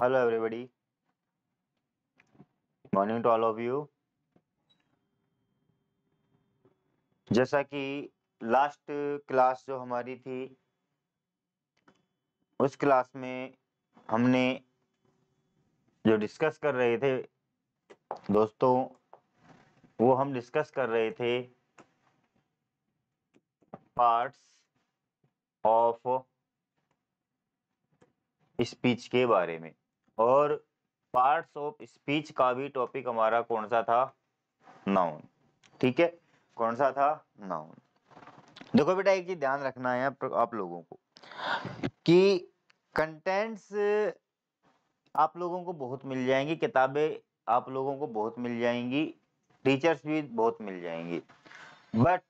Hello everybody, morning to all of you। जैसा कि last class जो हमारी थी उस क्लास में हमने जो डिस्कस कर रहे थे दोस्तों, वो हम डिस्कस कर रहे थे पार्ट्स ऑफ स्पीच के बारे में। और पार्ट्स ऑफ स्पीच का भी टॉपिक हमारा कौन सा था? नाउन। ठीक है, कौन सा था? नाउन। देखो बेटा, एक चीज ध्यान रखना है आप लोगों को कि कंटेंट्स आप लोगों को बहुत मिल जाएंगी, किताबें आप लोगों को बहुत मिल जाएंगी, टीचर्स भी बहुत मिल जाएंगी, बट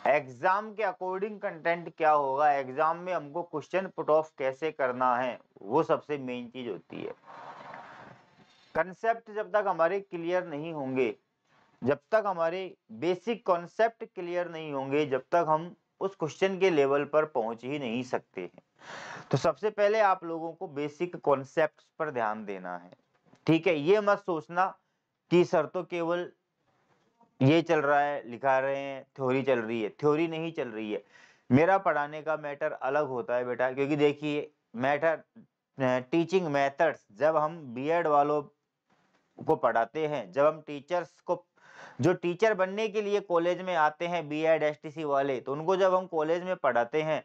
एग्जाम के अकॉर्डिंग कंटेंट क्या होगा, एग्जाम में हमको क्वेश्चन पुट ऑफ कैसे करना है, वो सबसे मेन चीज होती है। कंसेप्ट जब तक हमारे क्लियर नहीं होंगे, जब तक हमारे बेसिक कॉन्सेप्ट क्लियर नहीं होंगे, जब तक हम उस क्वेश्चन के लेवल पर पहुंच ही नहीं सकते हैं। तो सबसे पहले आप लोगों को बेसिक कॉन्सेप्ट्स पर ध्यान देना है। ठीक है, ये मत सोचना कि सर तो केवल ये चल रहा है, लिखा रहे हैं, थ्योरी चल रही है। थ्योरी नहीं चल रही है, मेरा पढ़ाने का मैटर अलग होता है बेटा। क्योंकि देखिए, मैटर टीचिंग मेथड्स जब हम बीएड वालों को पढ़ाते हैं, जब हम टीचर्स को, जो टीचर बनने के लिए कॉलेज में आते हैं बीएड एसटीसी वाले, तो उनको जब हम कॉलेज में पढ़ाते हैं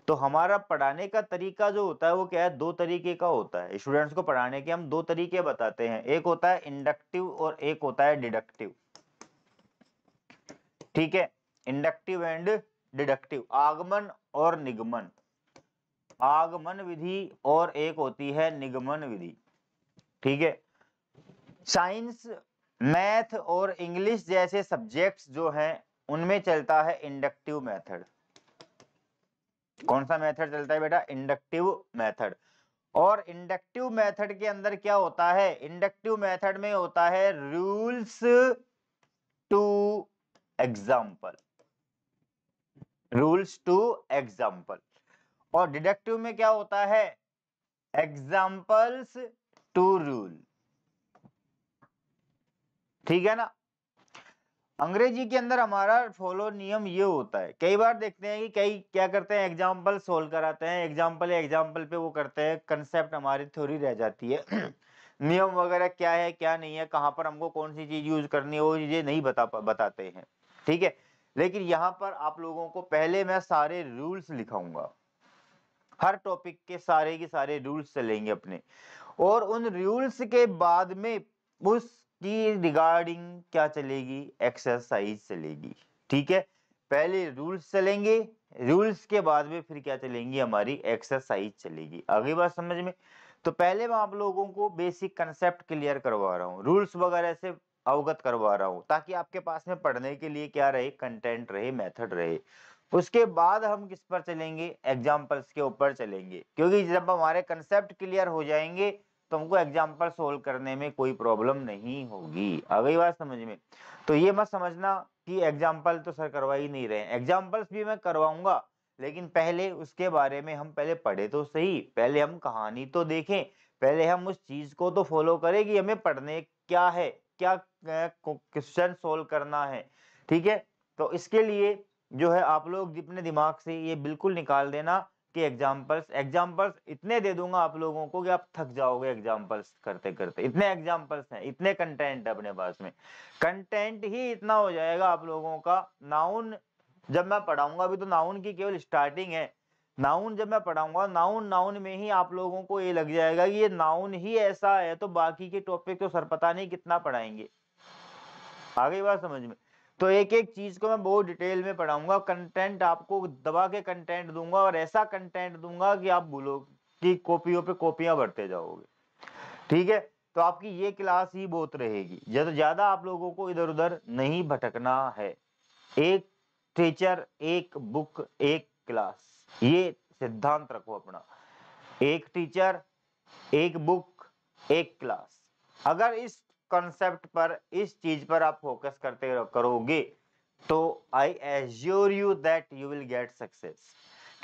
तो हमारा पढ़ाने का तरीका जो होता है वो क्या है? दो तरीके का होता है। स्टूडेंट्स को पढ़ाने के हम दो तरीके बताते हैं, एक होता है इंडक्टिव और एक होता है डिडक्टिव। ठीक है, इंडक्टिव एंड डिडक्टिव, आगमन और निगमन, आगमन विधि और एक होती है निगमन विधि। ठीक है, साइंस, मैथ और इंग्लिश जैसे सब्जेक्ट्स जो हैं उनमें चलता है इंडक्टिव मेथड। कौन सा मेथड चलता है बेटा? Inductive method. और इंडक्टिव मेथड के अंदर क्या होता है? इंडक्टिव मेथड में होता है rules to example, rules to example. और डिडक्टिव में क्या होता है? Examples to rule. ठीक है ना? अंग्रेजी के अंदर हमारा फॉलो नियम ये होता है, कई बार देखते हैं कि कई क्या करते हैं, एग्जाम्पल सोल्व कराते हैं, एग्जाम्पल पे वो करते हैं, कंसेप्ट हमारी थ्योरी रह जाती है नियम वगैरह क्या है क्या नहीं है, कहां पर हमको कौन सी चीज यूज करनी है, वो चीजें नहीं बताते हैं। ठीक है, लेकिन यहाँ पर आप लोगों को पहले मैं सारे रूल्स लिखाऊंगा, हर टॉपिक के सारे रूल्स चलेंगे अपने, और उन रूल्स के बाद में उसकी रिगार्डिंग क्या चलेगी? एक्सरसाइज चलेगी। ठीक है, पहले रूल्स चलेंगे, रूल्स के बाद में फिर क्या चलेंगी? हमारी एक्सरसाइज चलेगी। आगे बात समझ में? तो पहले मैं आप लोगों को बेसिक कंसेप्ट क्लियर करवा रहा हूँ, रूल्स वगैरह से अवगत करवा रहा हूँ, ताकि आपके पास में पढ़ने के लिए क्या रहे? कंटेंट रहे, मेथड रहे। उसके बाद हम किस पर चलेंगे? एग्जाम्पल्स के ऊपर चलेंगे, क्योंकि जब हमारे कंसेप्ट क्लियर हो जाएंगे तो हमको एग्जाम्पल सोल्व करने में कोई प्रॉब्लम नहीं होगी। आ गई बात समझ में? तो ये मत समझना कि एग्जाम्पल तो सर करवा ही नहीं रहे हैं, एग्जाम्पल्स भी मैं करवाऊंगा, लेकिन पहले उसके बारे में हम पहले पढ़े तो सही, पहले हम कहानी तो देखें, पहले हम उस चीज को तो फॉलो करें कि हमें पढ़ने क्या है, क्या क्वेश्चन सोल्व करना है। ठीक है, तो इसके लिए जो है आप लोग अपने दिमाग से ये बिल्कुल निकाल देना कि एग्जाम्पल्स इतने दे दूंगा आप लोगों को कि आप थक जाओगे एग्जाम्पल्स करते करते। इतने एग्जाम्पल्स हैं, इतने कंटेंट है अपने पास में, कंटेंट ही इतना हो जाएगा आप लोगों का। नाउन जब मैं पढ़ाऊंगा, अभी तो नाउन की केवल स्टार्टिंग है, नाउन जब मैं पढ़ाऊंगा, नाउन में ही आप लोगों को ये लग जाएगा कि ये नाउन ही ऐसा है, तो बाकी के टॉपिक तो सर पता नहीं कितना पढ़ाएंगे। आगे बात समझ में? तो एक एक चीज को मैं बहुत डिटेल में पढ़ाऊंगा, कंटेंट आपको दबा के कंटेंट दूंगा, और ऐसा कंटेंट दूंगा कि आप बोलो कि कॉपियों पे कॉपियां भरते जाओगे। ठीक है, तो आपकी ये क्लास ही बहुत रहेगी, ज्यादा आप लोगों को इधर उधर नहीं भटकना है। एक टीचर, एक बुक, एक क्लास, ये सिद्धांत रखो अपना। एक टीचर, एक बुक, एक क्लास। अगर इस कॉन्सेप्ट पर, इस चीज पर आप फोकस करते करोगे तो I assure you that you will get success.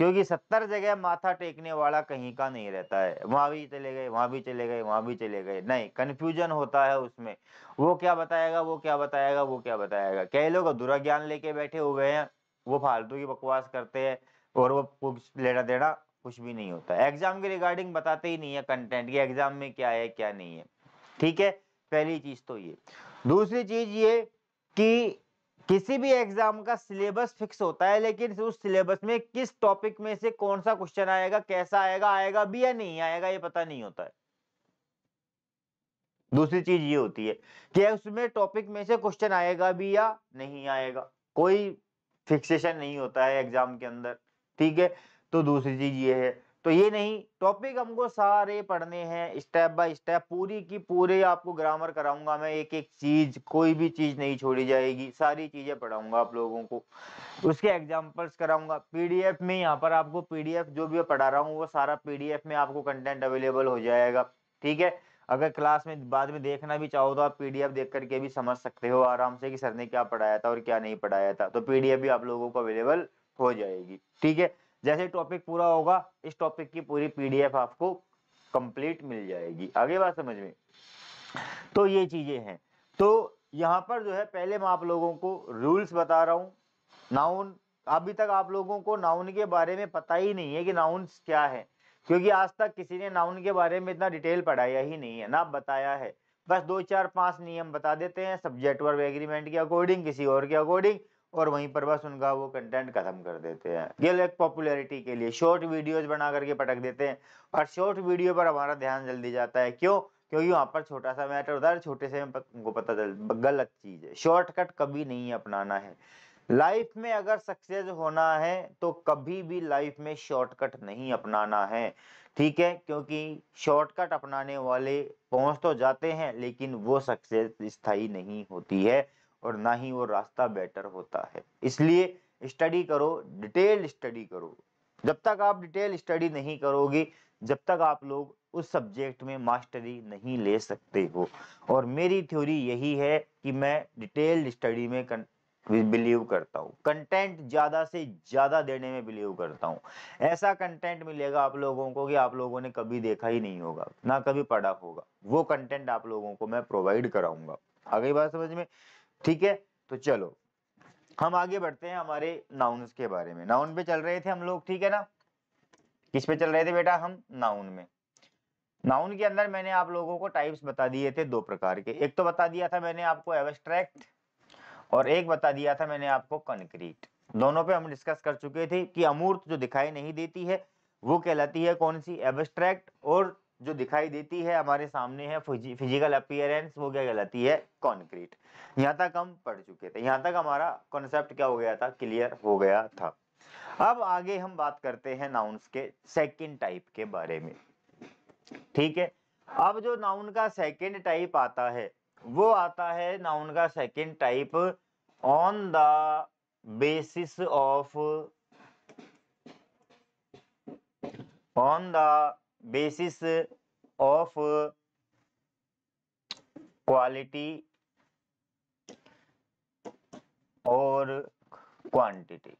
क्योंकि 70 जगह माथा टेकने वाला कहीं का नहीं रहता है, वहां भी चले गए, वहां भी चले गए, वहां भी चले गए, नहीं, कंफ्यूजन होता है उसमें। वो क्या बताएगा, वो क्या बताएगा, वो क्या बताएगा। कई लोग अधूरा ज्ञान लेके बैठे हुए हैं, वो फालतू की बकवास करते हैं और वो कुछ लेना देना कुछ भी नहीं होता है। एग्जाम के रिगार्डिंग बताते ही नहीं है कंटेंट की, एग्जाम में क्या है क्या नहीं है। ठीक है, पहली चीज तो ये। दूसरी चीज ये कि किसी भी एग्जाम का सिलेबस फिक्स होता है, लेकिन उस सिलेबस में किस टॉपिक में से कौन सा क्वेश्चन आएगा, कैसा आएगा, आएगा भी या नहीं आएगा, ये पता नहीं होता है। दूसरी चीज ये होती है कि उसमें टॉपिक में से क्वेश्चन आएगा भी या नहीं आएगा, कोई फिक्सेशन नहीं होता है एग्जाम के अंदर। ठीक है, तो दूसरी चीज ये है। तो ये नहीं, टॉपिक हमको सारे पढ़ने हैं स्टेप बाय स्टेप, पूरी की पूरे आपको ग्रामर कराऊंगा मैं, एक एक चीज, कोई भी चीज नहीं छोड़ी जाएगी, सारी चीजें पढ़ाऊंगा आप लोगों को, उसके एग्जांपल्स कराऊंगा। पीडीएफ में यहाँ पर आपको पीडीएफ जो भी पढ़ा रहा हूँ वो सारा पीडीएफ में आपको कंटेंट अवेलेबल हो जाएगा। ठीक है, अगर क्लास में बाद में देखना भी चाहो तो आप पीडीएफ देख करके भी समझ सकते हो आराम से कि सर ने क्या पढ़ाया था और क्या नहीं पढ़ाया था, तो पीडीएफ भी आप लोगों को अवेलेबल हो जाएगी। ठीक है, जैसे टॉपिक पूरा होगा इस टॉपिक की पूरी पीडीएफ आपको कंप्लीट मिल जाएगी। आगे बात समझ में? तो ये चीजें हैं। तो यहाँ पर जो है पहले मैं आप लोगों को रूल्स बता रहा हूँ। नाउन, अभी तक आप लोगों को नाउन के बारे में पता ही नहीं है कि नाउन्स क्या है, क्योंकि आज तक किसी ने नाउन के बारे में इतना डिटेल पढ़ाया ही नहीं है, ना बताया है। बस 2 4 5 नियम बता देते हैं सब्जेक्ट वर्ब एग्रीमेंट के अकॉर्डिंग, किसी और के अकॉर्डिंग, और वहीं पर बस उनका वो कंटेंट खत्म कर देते हैं। ये एक पॉपुलैरिटी के लिए शॉर्ट वीडियोस बना करके पटक देते हैं, और शॉर्ट वीडियो पर हमारा ध्यान जल्दी जाता है। क्यों? क्योंकि वहां पर छोटा सा मैटर होता है, छोटे से में उनको पता चल, गलत चीज है। शॉर्टकट कभी नहीं अपनाना है लाइफ में। अगर सक्सेस होना है तो कभी भी लाइफ में शॉर्टकट नहीं अपनाना है। ठीक है, क्योंकि शॉर्टकट अपनाने वाले पहुंच तो जाते हैं लेकिन वो सक्सेस स्थायी नहीं होती है, और ना ही वो रास्ता बेटर होता है। इसलिए स्टडी करो, डिटेल स्टडी करो। जब तक आप डिटेल स्टडी नहीं करोगे, जब तक आप लोग उस सब्जेक्ट में मास्टरी नहीं ले सकते हो। और मेरी थ्योरी यही है कि मैं डिटेल्ड स्टडी में बिलीव करता हूँ, कंटेंट ज्यादा से ज्यादा देने में बिलीव करता हूँ। ऐसा कंटेंट मिलेगा आप लोगों को कि आप लोगों ने कभी देखा ही नहीं होगा, ना कभी पढ़ा होगा, वो कंटेंट आप लोगों को मैं प्रोवाइड कराऊंगा। आ गई बात समझ में? ठीक है, तो चलो हम आगे बढ़ते हैं हमारे नाउन्स के बारे में। नाउन पे चल रहे थे हम लोग, ठीक है ना? किस पे चल रहे थे बेटा? हम नाउन में। नाउन के अंदर मैंने आप लोगों को टाइप्स बता दिए थे 2 प्रकार के। एक तो बता दिया था मैंने आपको एब्स्ट्रैक्ट, और एक बता दिया था मैंने आपको कॉन्क्रीट। दोनों पे हम डिस्कस कर चुके थे कि अमूर्त जो दिखाई नहीं देती है वो कहलाती है कौन सी? एब्स्ट्रैक्ट। और जो दिखाई देती है हमारे सामने है फिजिकल अपीयरेंस, वो क्या कहलाती है? कॉन्क्रीट। यहाँ तक हम पढ़ चुके थे, यहाँ तक हमारा कॉन्सेप्ट क्या हो गया था? क्लियर हो गया था। अब आगे हम बात करते हैं नाउन्स के सेकंड टाइप के बारे में। ठीक है, अब जो नाउन का सेकंड टाइप आता है वो आता है नाउन का second type on the basis of quality और क्वांटिटी।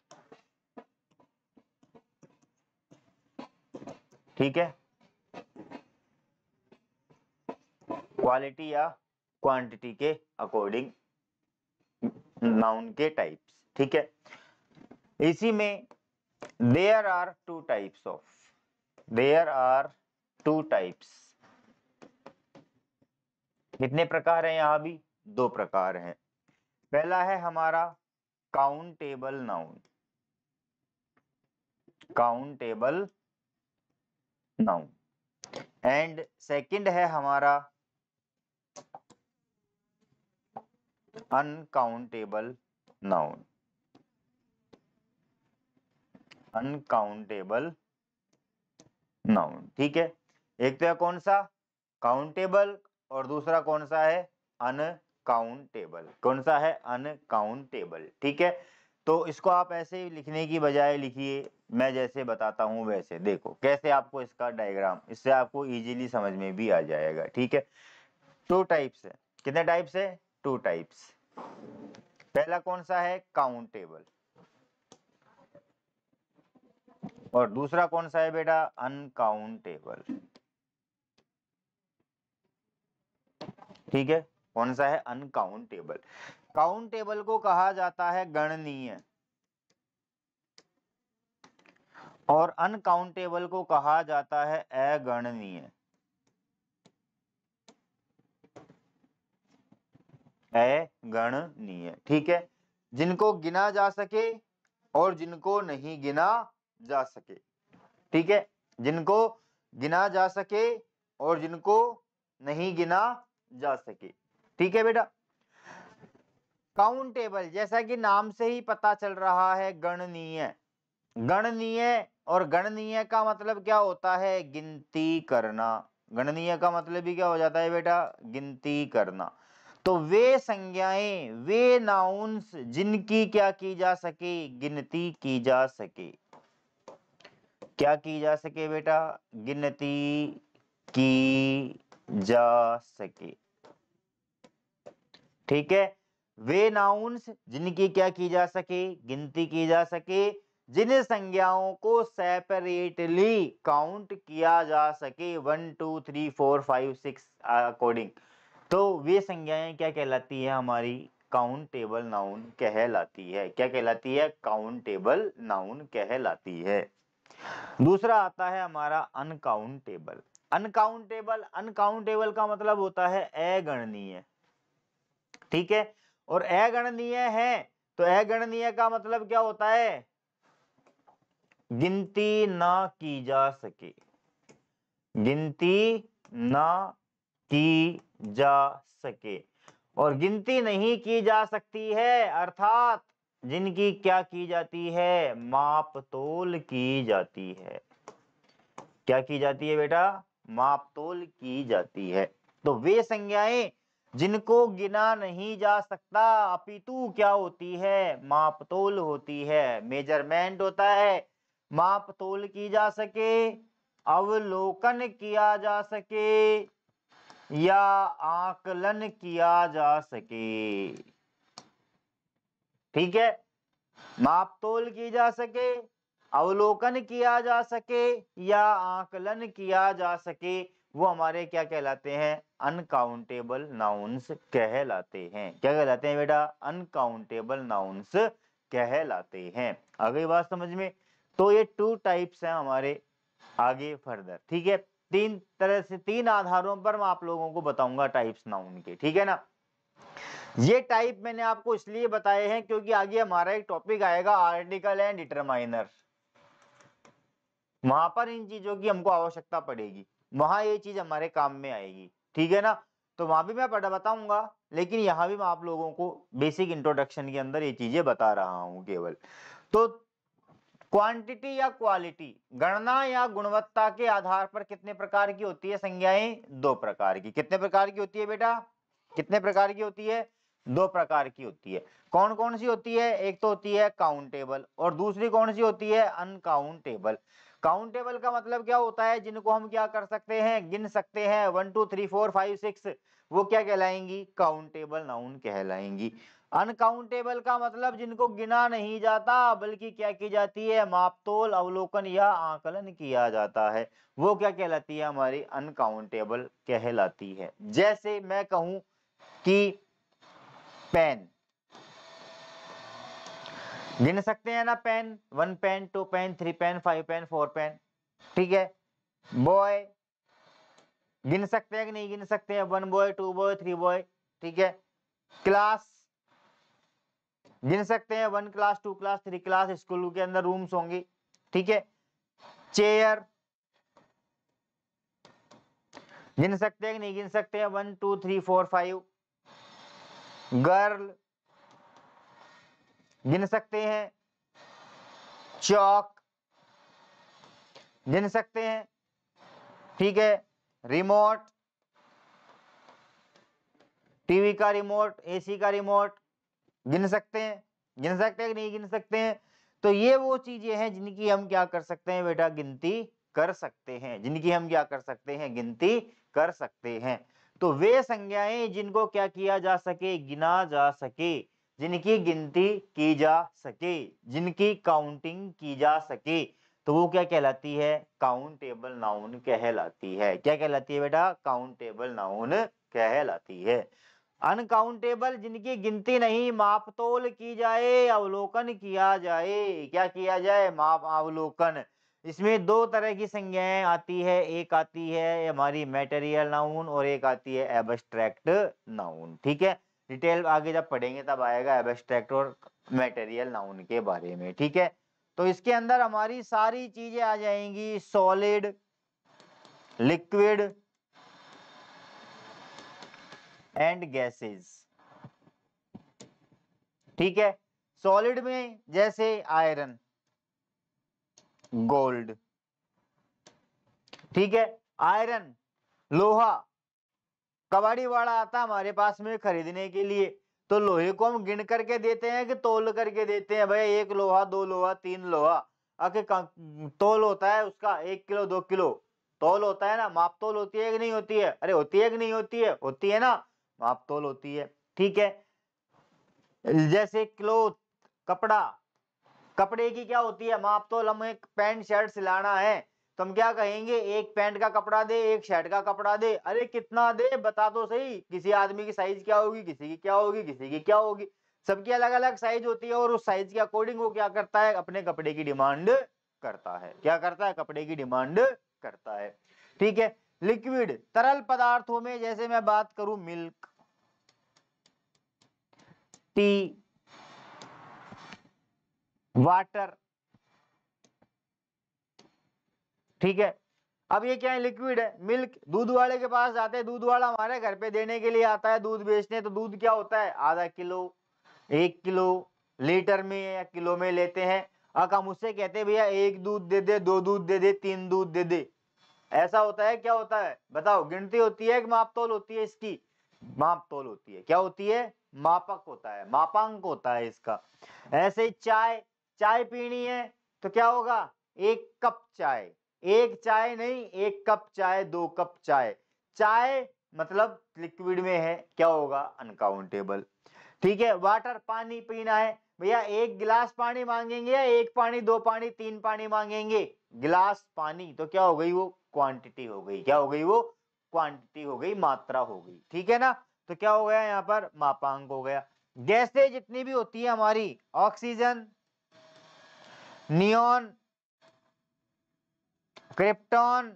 ठीक है, क्वालिटी या क्वांटिटी के अकॉर्डिंग नाउन के टाइप्स। ठीक है, इसी में देयर आर टू टाइप्स। कितने प्रकार हैं? यहाँ भी 2 प्रकार हैं। पहला है हमारा काउंटेबल नाउन, एंड सेकंड है हमारा अनकाउंटेबल नाउन। ठीक है, एक तो है कौन सा? काउंटेबल, और दूसरा कौन सा है? अनकाउंटेबल। कौन सा है? अनकाउंटेबल। ठीक है, तो इसको आप ऐसे लिखने की बजाय लिखिए, मैं जैसे बताता हूं वैसे। देखो कैसे आपको इसका डायग्राम, इससे आपको इजीली समझ में भी आ जाएगा। ठीक है, 2 टाइप्स है। कितने टाइप्स है? 2 टाइप्स। पहला कौन सा है? काउंटेबल। और दूसरा कौन सा है बेटा? अनकाउंटेबल। ठीक है, कौन सा है? अनकाउंटेबल। काउंटेबल को कहा जाता है गणनीय और अनकाउंटेबल को कहा जाता है अगणनीय। अगणनीय, ठीक है, जिनको गिना जा सके और जिनको नहीं गिना जा सके। ठीक है, जिनको गिना जा सके और जिनको नहीं गिना जा सके। ठीक है बेटा। काउंटेबल, जैसा कि नाम से ही पता चल रहा है, गणनीय। गणनीय, और गणनीय का मतलब क्या होता है? गिनती करना। गणनीय का मतलब भी क्या हो जाता है बेटा? गिनती करना। तो वे संज्ञाएं, वे नाउन्स जिनकी क्या की जा सके? गिनती की जा सके। क्या की जा सके बेटा? गिनती की जा सके। ठीक है, वे नाउन्स जिनकी क्या की जा सके? गिनती की जा सके, जिन संज्ञाओं को सेपरेटली काउंट किया जा सके 1 2 3 4 5 6 अकॉर्डिंग। तो वे संज्ञाएं क्या कहलाती है? हमारी काउंटेबल नाउन कहलाती है। क्या कहलाती है? काउंटेबल नाउन कहलाती है। दूसरा आता है हमारा अनकाउंटेबल। अनकाउंटेबल, अनकाउंटेबल का मतलब होता है अगणनीय। ठीक है, और अगणनीय है तो अगणनीय का मतलब क्या होता है? गिनती ना की जा सके। गिनती ना की जा सके, और गिनती नहीं की जा सकती है अर्थात जिनकी क्या की जाती है? माप तोल की जाती है। क्या की जाती है बेटा? माप तोल की जाती है। तो वे संज्ञाएं जिनको गिना नहीं जा सकता, अपितु क्या होती है? माप तोल होती है, मेजरमेंट होता है। माप तोल की जा सके, अवलोकन किया जा सके, या आकलन किया जा सके। ठीक है, माप तोल की जा सके, अवलोकन किया जा सके, या आकलन किया जा सके, वो हमारे क्या कहलाते हैं? अनकाउंटेबल नाउन्स कहलाते हैं। क्या कहलाते हैं बेटा? अनकाउंटेबल नाउन्स कहलाते हैं। आ गई बात समझ में? तो ये 2 टाइप्स हैं हमारे। आगे फर्दर, ठीक है, 3 तरह से, 3 आधारों पर मैं आप लोगों को बताऊंगा टाइप्स नाउन के। ठीक है ना? ये टाइप मैंने आपको इसलिए बताए हैं क्योंकि आगे हमारा एक टॉपिक आएगा आर्टिकल एंड डिटरमाइनर। वहां पर इन चीजों की हमको आवश्यकता पड़ेगी, वहां ये चीज हमारे काम में आएगी। ठीक है ना? तो वहां भी मैं बताऊंगा, लेकिन यहाँ भी मैं आप लोगों को बेसिक इंट्रोडक्शन के अंदर ये चीजें बता रहा हूं केवल। तो क्वांटिटी या क्वालिटी, गणना या गुणवत्ता के आधार पर कितने प्रकार की होती है संज्ञाएं? 2 प्रकार की। कितने प्रकार की होती है बेटा? कितने प्रकार की होती है? 2 प्रकार की होती है। कौन कौन सी होती है? एक तो होती है काउंटेबल और दूसरी कौन सी होती है? अनकाउंटेबल। काउंटेबल का मतलब क्या होता है? जिनको हम क्या कर सकते हैं? गिन सकते हैं 1 2 3 4 5 6, वो क्या कहलाएंगी? काउंटेबल नाउन कहलाएंगी। अनकाउंटेबल का मतलब जिनको गिना नहीं जाता बल्कि क्या की जाती है? मापतोल, अवलोकन या आकलन किया जाता है, वो क्या कहलाती है? हमारी अनकाउंटेबल कहलाती है। जैसे मैं कहूं कि पेन, गिन सकते हैं ना pen? 1 pen, 2 pen, 3 pen, 5 pen, 4 pen. ठीक है। बॉय, गिन सकते हैं कि नहीं गिन सकते हैं? 1 बॉय, 2 बॉय, 3 बॉय। ठीक है। क्लास, गिन सकते हैं 1 क्लास, 2 क्लास, 3 क्लास, स्कूल के अंदर रूम्स होंगे। ठीक है। चेयर, गिन सकते हैं कि नहीं गिन सकते हैं? 1 2 3 4 5। गर्ल, गिन सकते हैं। चौक, गिन सकते हैं। ठीक है। रिमोट, टीवी का रिमोट, एसी का रिमोट, गिन सकते हैं? गिन सकते हैं कि नहीं गिन सकते हैं? तो ये वो चीजें हैं जिनकी हम क्या कर सकते हैं बेटा? गिनती कर सकते हैं। जिनकी हम क्या कर सकते हैं? गिनती कर सकते हैं। तो वे संज्ञाएं जिनको क्या किया जा सके? गिना जा सके, जिनकी गिनती की जा सके, जिनकी काउंटिंग की जा सके, तो वो क्या कहलाती है? काउंटेबल नाउन कहलाती है। क्या कहलाती है बेटा? काउंटेबल नाउन कहलाती है। अनकाउंटेबल, जिनकी गिनती नहीं, मापतोल की जाए, अवलोकन किया जाए। क्या किया जाए? माप अवलोकन। इसमें दो तरह की संज्ञाएं आती है, एक आती है हमारी मैटेरियल नाउन और एक आती है एब्स्ट्रैक्ट नाउन। ठीक है, डिटेल आगे जब पढ़ेंगे तब आएगा एब्स्ट्रैक्ट और मैटेरियल नाउन के बारे में। ठीक है, तो इसके अंदर हमारी सारी चीजें आ जाएंगी, सॉलिड, लिक्विड एंड गैसेस। ठीक है, सॉलिड में जैसे आयरन, गोल्ड। ठीक है, आयरन, लोहा। कबाड़ी वाला आता हमारे पास में खरीदने के लिए, तो लोहे को हम गिन करके देते हैं कि तोल करके देते हैं? भाई 1 लोहा, 2 लोहा, 3 लोहा। आके तोल होता है उसका 1 किलो 2 किलो तोल होता है ना, माप तोल होती है कि नहीं होती है? अरे होती है कि नहीं होती है? होती है ना, माप तोल होती है। ठीक है, जैसे क्लोथ, कपड़ा, कपड़े की क्या होती है? माप तोल। हम एक पैंट शर्ट सिलाना है तो हम क्या कहेंगे? एक पैंट का कपड़ा दे, एक शर्ट का कपड़ा दे। अरे कितना दे, बता तो सही। किसी आदमी की साइज क्या होगी, किसी की क्या होगी, किसी की क्या होगी, सबकी अलग अलग साइज होती है और उस साइज के अकॉर्डिंग वो क्या करता है? अपने कपड़े की डिमांड करता है। क्या करता है? कपड़े की डिमांड करता है। ठीक है, लिक्विड, तरल पदार्थों में जैसे मैं बात करूं, मिल्क, टी, वाटर। ठीक है, अब ये क्या है? लिक्विड है। मिल्क, दूध वाले के पास जाते हैं, दूध वाला हमारे घर पे देने के लिए आता है दूध बेचने, तो दूध क्या होता है? आधा किलो, 1 किलो, लीटर में या किलो में लेते हैं। अब हम उससे कहते हैं भैया 1 दूध दे दे, 2 दूध दे दे, 3 दूध दे दे। ऐसा होता है? क्या होता है बताओ? गिनती होती है कि मापतोल होती है इसकी? मापतोल होती है। क्या होती है? मापक होता है, मापांक होता है इसका। ऐसे ही चाय, चाय पीनी है तो क्या होगा? 1 कप चाय। एक चाय नहीं, 1 कप चाय, 2 कप चाय। चाय मतलब लिक्विड में है, क्या होगा? अनकाउंटेबल। ठीक है, वाटर, पानी पीना है भैया, 1 गिलास पानी मांगेंगे या 1 पानी, 2 पानी, 3 पानी मांगेंगे? गिलास पानी, तो क्या हो गई? वो क्वांटिटी हो गई। क्या हो गई? वो क्वांटिटी हो गई, मात्रा हो गई। ठीक है ना, तो क्या हो गया यहाँ पर? मापांक हो गया। गैसें जितनी भी होती है हमारी, oxygen, neon, krypton,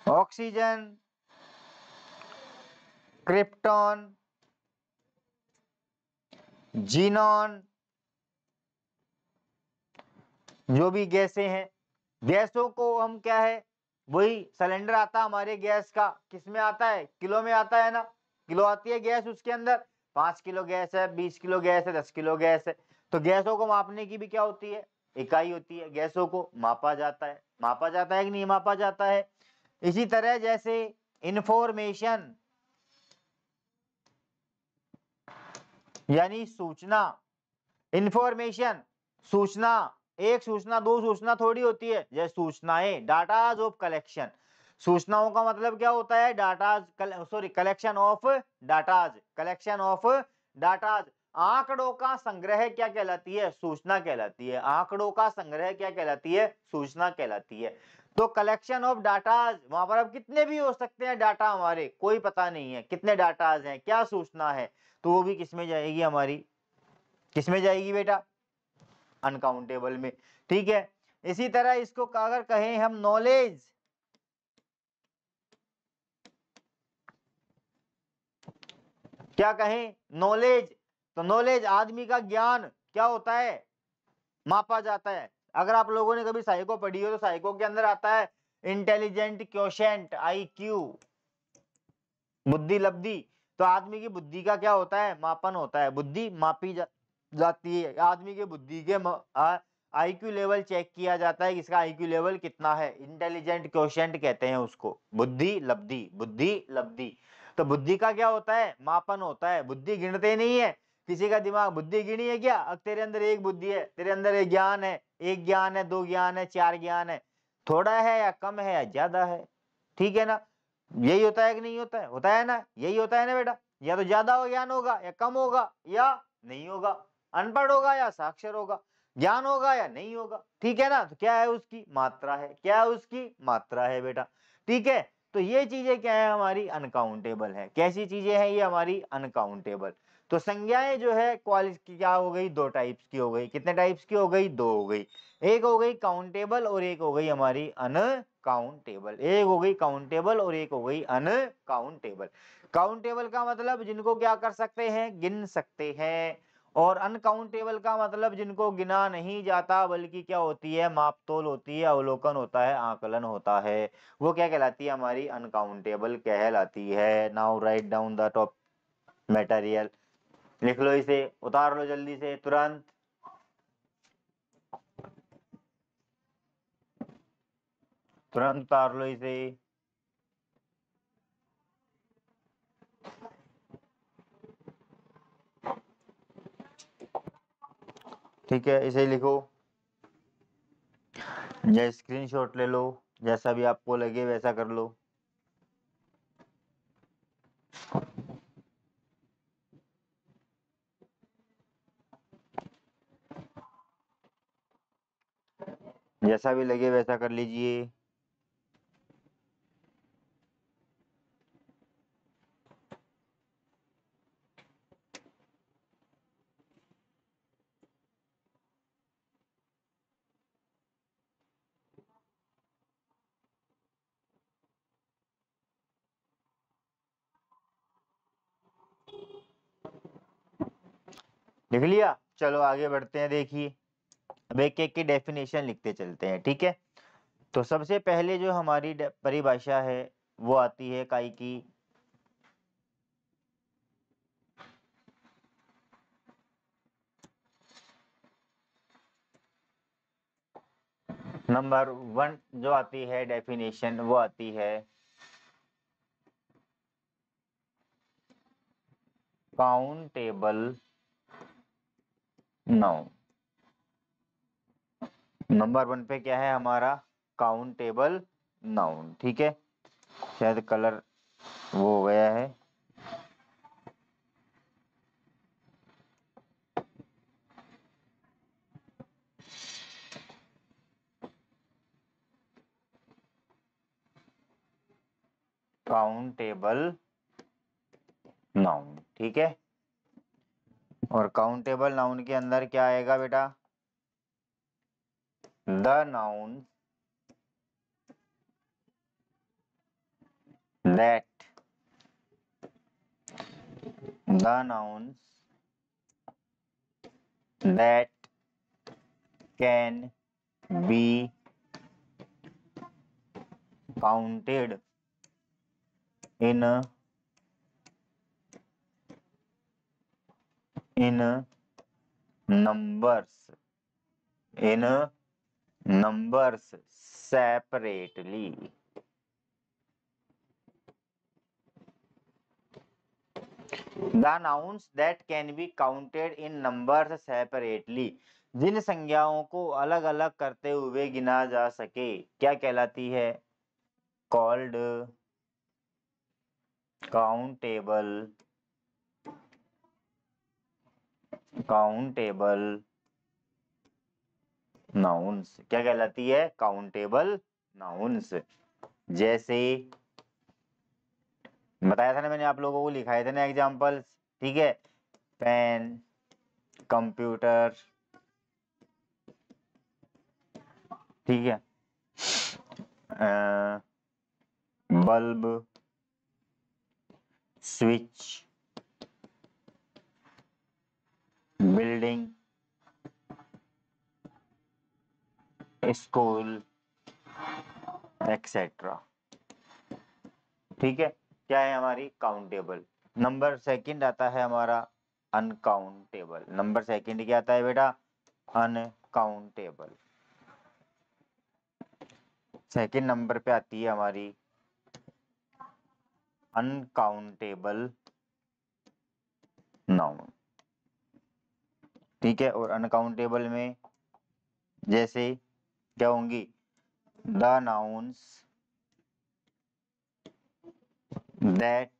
oxygen, krypton, xenon, जो भी गैसें हैं, गैसों को हम क्या है? वही सिलेंडर आता है हमारे गैस का, किसमें आता है? किलो में आता है ना, किलो आती है गैस उसके अंदर। 5 किलो गैस है, 20 किलो गैस है, 10 किलो गैस है। तो गैसों को मापने की भी क्या होती है? इकाई होती है। गैसों को मापा जाता है। मापा जाता है कि नहीं मापा जाता है? इसी तरह जैसे इंफॉर्मेशन यानी सूचना, इंफॉर्मेशन सूचना, एक सूचना 2 सूचना थोड़ी होती है। जैसे सूचनाएं, डाटाज ऑफ कलेक्शन। सूचनाओं का मतलब क्या होता है? Datas, sorry, collection of datas, collection of datas. आंकड़ों का संग्रह क्या कहलाती है? सूचना कहलाती है। आंकड़ों का संग्रह क्या कहलाती है? सूचना कहलाती है। तो कलेक्शन ऑफ डाटाज, वहां पर अब कितने भी हो सकते हैं डाटा, हमारे कोई पता नहीं है कितने डाटाज हैं, क्या सूचना है, तो वो भी किसमें जाएगी? हमारी किसमें जाएगी बेटा? अनकाउंटेबल में। ठीक है, इसी तरह इसको अगर कहें हम नॉलेज, क्या कहें? नॉलेज, तो नॉलेज आदमी का ज्ञान क्या होता है? मापा जाता है। अगर आप लोगों ने कभी साइको पढ़ी हो तो साइको के अंदर आता है इंटेलिजेंट क्वोशिएंट, IQ, बुद्धि लब्धि। तो आदमी की बुद्धि का क्या होता है? मापन होता है। बुद्धि मापी जाती है। आदमी के बुद्धि के IQ लेवल चेक किया जाता है, इसका IQ लेवल कितना है। इंटेलिजेंट क्वोशिएंट कहते हैं उसको, बुद्धि लब्धि, बुद्धि लब्धि। तो बुद्धि का क्या होता है? मापन होता है। बुद्धि गिनते नहीं है। किसी का दिमाग, बुद्धि गिनी है क्या? अब तेरे अंदर 1 बुद्धि है, तेरे अंदर 1 ज्ञान है, 1 ज्ञान है, 2 ज्ञान है, 4 ज्ञान है, थोड़ा है या कम है या ज्यादा है। ठीक है ना, यही होता है कि नहीं होता है? होता है ना, यही होता है ना बेटा। या तो ज्यादा ज्ञान होगा या कम होगा या नहीं होगा, अनपढ़ होगा या साक्षर होगा, ज्ञान होगा या नहीं होगा, ठीक है ना। तो क्या है उसकी मात्रा है, क्या है उसकी मात्रा है बेटा, ठीक है। तो ये चीजें क्या है हमारी अनकाउंटेबल है। कैसी चीजें हैं ये हमारी अनकाउंटेबल। तो संज्ञाएं जो है क्वालिटी क्या हो गई, दो टाइप्स की हो गई। कितने टाइप्स की हो गई, दो हो गई। एक हो गई काउंटेबल और एक हो गई हमारी अनकाउंटेबल। एक हो गई काउंटेबल और एक हो गई अनकाउंटेबल। काउंटेबल का मतलब जिनको क्या कर सकते हैं, गिन सकते हैं। और अनकाउंटेबल का मतलब जिनको गिना नहीं जाता बल्कि क्या होती है, मापतोल होती है, अवलोकन होता है, आकलन होता है, वो क्या कहलाती है, हमारी अनकाउंटेबल कहलाती है। Now write down the top material, लिख लो इसे, उतार लो जल्दी से, तुरंत। तुरंत उतार लो इसे। ठीक है, इसे लिखो या स्क्रीनशॉट ले लो, जैसा भी आपको लगे वैसा कर लो। जैसा भी लगे वैसा कर लीजिए। लिख लिया, चलो आगे बढ़ते हैं। देखिए अब एक एक की डेफिनेशन लिखते चलते हैं, ठीक है। तो सबसे पहले जो हमारी परिभाषा है वो आती है काई की, नंबर 1 जो आती है डेफिनेशन वो आती है काउंटेबल नाउन। नंबर 1 पे क्या है हमारा, काउंटेबल नाउन, ठीक है। शायद कलर वो हो गया है। काउंटेबल नाउन, ठीक है। और काउंटेबल नाउन के अंदर क्या आएगा बेटा, the noun that, the nouns that can be counted in numbers separately. The nouns that can be counted in numbers separately, जिन संज्ञाओं को अलग अलग करते हुए गिना जा सके, क्या कहलाती है, कॉल्ड काउंटेबल नाउन्स। क्या कहलाती है, काउंटेबल नाउन्स। जैसे बताया था ना मैंने आप लोगों को, लिखाए थे ना एग्जांपल्स, ठीक है। पेन, कंप्यूटर, ठीक है, bulb, switch, building, school, etcetera, ठीक है। क्या है हमारी काउंटेबल। नंबर सेकंड आता है हमारा अनकाउंटेबल। नंबर सेकंड क्या आता है बेटा, अनकाउंटेबल। सेकंड नंबर पे आती है हमारी अनकाउंटेबल नाउन, ठीक है। और अनकाउंटेबल में जैसे क्या होंगी, the nouns that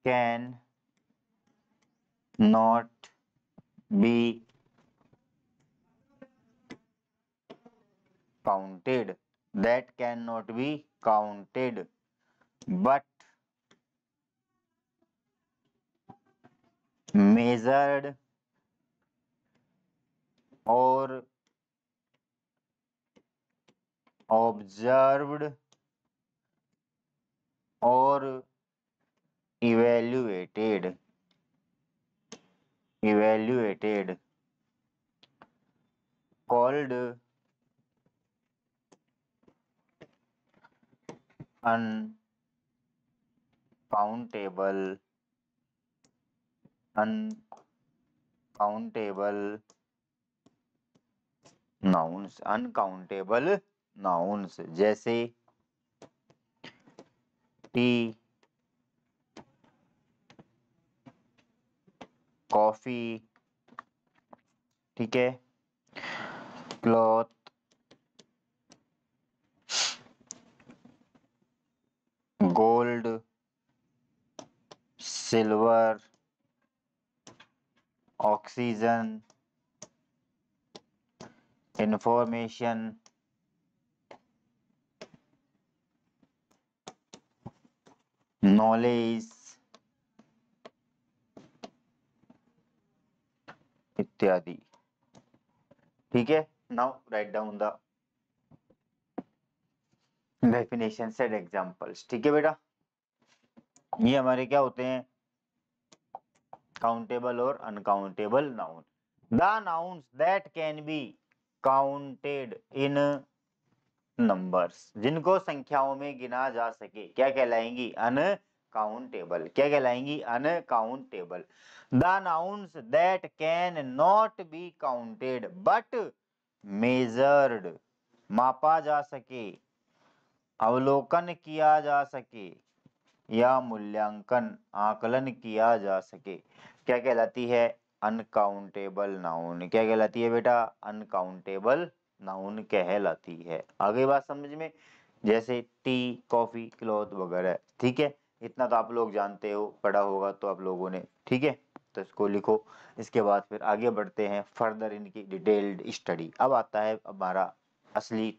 can not B counted, that cannot be counted, but measured or observed or evaluated called uncountable uncountable nouns जैसे टी, कॉफी, ठीक है, cloth, gold, silver, oxygen, information, knowledge इत्यादि। ठीक है, now write down the definitions and examples. ठीक है बेटा, ये हमारे क्या होते हैं, काउंटेबल और uncountable noun. The nouns that can be counted in numbers, जिनको संख्याओं में गिना जा सके, क्या कहलाएंगी, अनकाउंटेबल। क्या कहलाएंगी, uncountable. The nouns that can not be counted but measured, मापा जा सके, अवलोकन किया जा सके या मूल्यांकन आकलन किया जा सके, क्या कहलाती है, अनकाउंटेबल नाउन। क्या कहलाती है बेटा, अनकाउंटेबल नाउन कहलाती है। आगे बात समझ में, जैसे टी, कॉफी, क्लॉथ वगैरह। ठीक है, इतना तो आप लोग जानते हो, पढ़ा होगा तो आप लोगों ने। ठीक है, तो इसको लिखो। इसके बाद फिर आगे बढ़ते हैं फर्दर इनकी डिटेल्ड स्टडी। अब आता है हमारा असली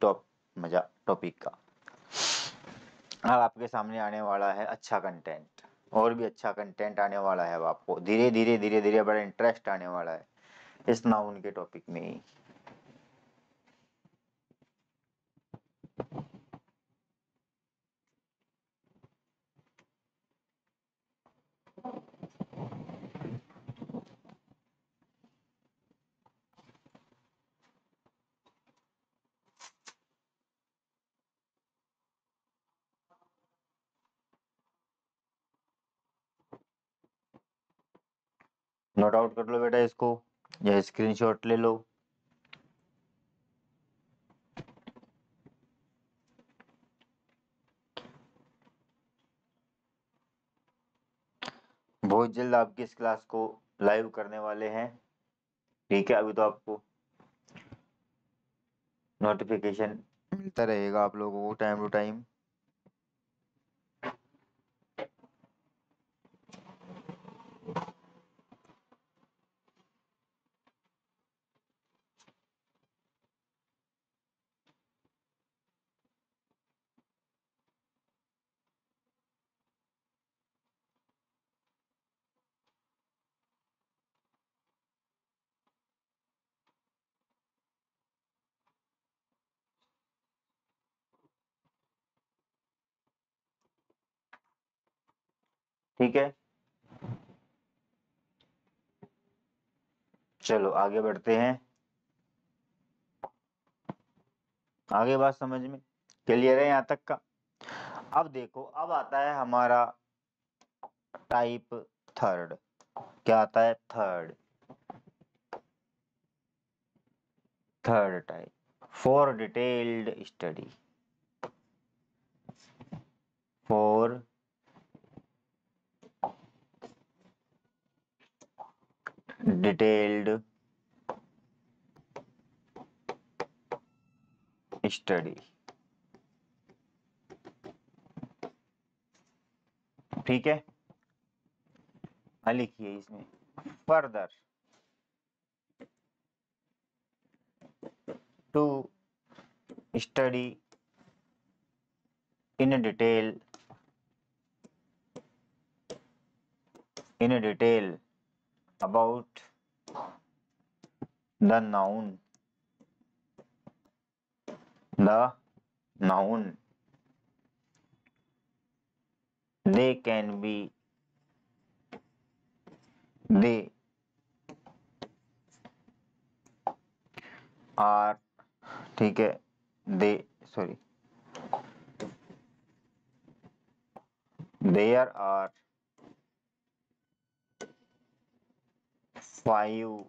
मजा टॉपिक का। अब आपके सामने आने वाला है अच्छा कंटेंट, और भी अच्छा कंटेंट आने वाला है। अब आपको धीरे धीरे बड़ा इंटरेस्ट आने वाला है इस नाउन के टॉपिक में ही। नोट आउट कर लो बेटा इसको, या स्क्रीनशॉट ले लो। बहुत जल्द आपकी इस क्लास को लाइव करने वाले हैं। ठीक है, अभी तो आपको नोटिफिकेशन मिलता रहेगा आप लोगों को टाइम टू टाइम। ठीक है, चलो आगे बढ़ते हैं। आगे बात समझ में क्लियर है यहाँ तक का। अब देखो, अब आता है हमारा टाइप थर्ड। क्या आता है, third type, for detailed study, for detailed study. ठीक है, लिखिए इसमें further to study in detail about the noun they can be they are ठीक है they sorry there are 5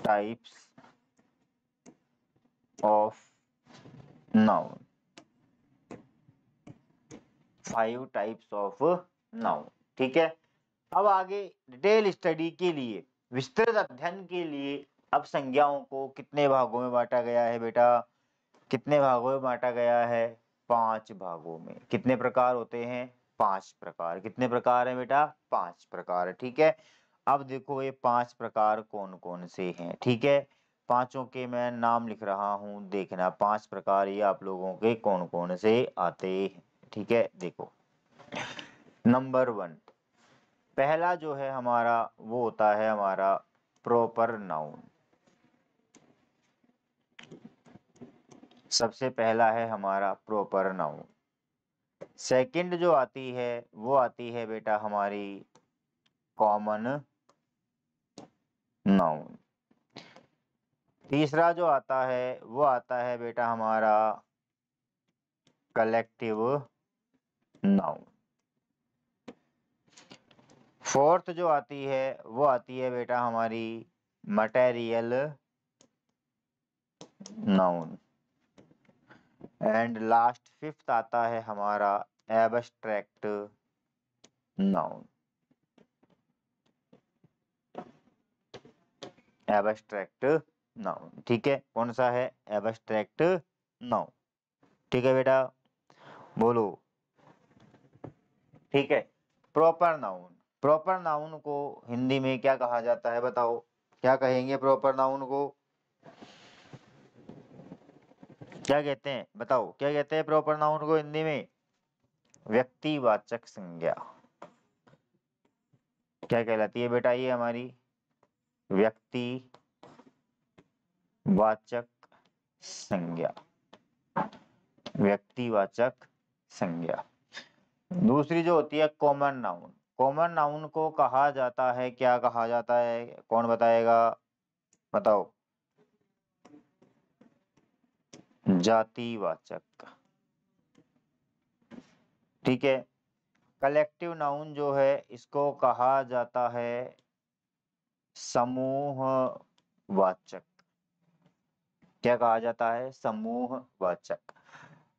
types of noun 5 types of noun ठीक है। अब आगे डिटेल स्टडी के लिए, विस्तृत अध्ययन के लिए अब संज्ञाओं को कितने भागों में बांटा गया है बेटा? कितने भागों में बांटा गया है? 5 भागों में। कितने प्रकार होते हैं? 5 प्रकार। कितने प्रकार हैं बेटा? 5 प्रकार। ठीक है, अब देखो ये 5 प्रकार कौन कौन से हैं। ठीक है, पांचों के मैं नाम लिख रहा हूं, देखना 5 प्रकार ये आप लोगों के कौन कौन से आते हैं। ठीक है, देखो नंबर 1 पहला जो है हमारा वो होता है हमारा प्रॉपर नाउन। सबसे पहला है हमारा प्रॉपर नाउन। सेकंड जो आती है वो आती है बेटा हमारी कॉमन नाउन। तीसरा जो आता है वो आता है बेटा हमारा कलेक्टिव नाउन। फोर्थ जो आती है वो आती है बेटा हमारी material noun. And last fifth आता है हमारा एब्स्ट्रैक्ट नाउन। Abstract noun. ठीक है, कौन सा है? Abstract noun. ठीक है बेटा, बोलो। ठीक है, प्रॉपर नाउन। प्रॉपर नाउन को हिंदी में क्या कहा जाता है बताओ? क्या कहेंगे प्रॉपर नाउन को? क्या कहते हैं बताओ? क्या कहते हैं प्रॉपर नाउन को हिंदी में? व्यक्तिवाचक संज्ञा। क्या कहलाती है बेटा ये हमारी? व्यक्तिवाचक संज्ञा। व्यक्तिवाचक संज्ञा। दूसरी जो होती है कॉमन नाउन। कॉमन नाउन को कहा जाता है, क्या कहा जाता है? कौन बताएगा? बताओ। जातिवाचक। ठीक है, कलेक्टिव नाउन जो है इसको कहा जाता है समूहवाचक। क्या कहा जाता है? समूहवाचक।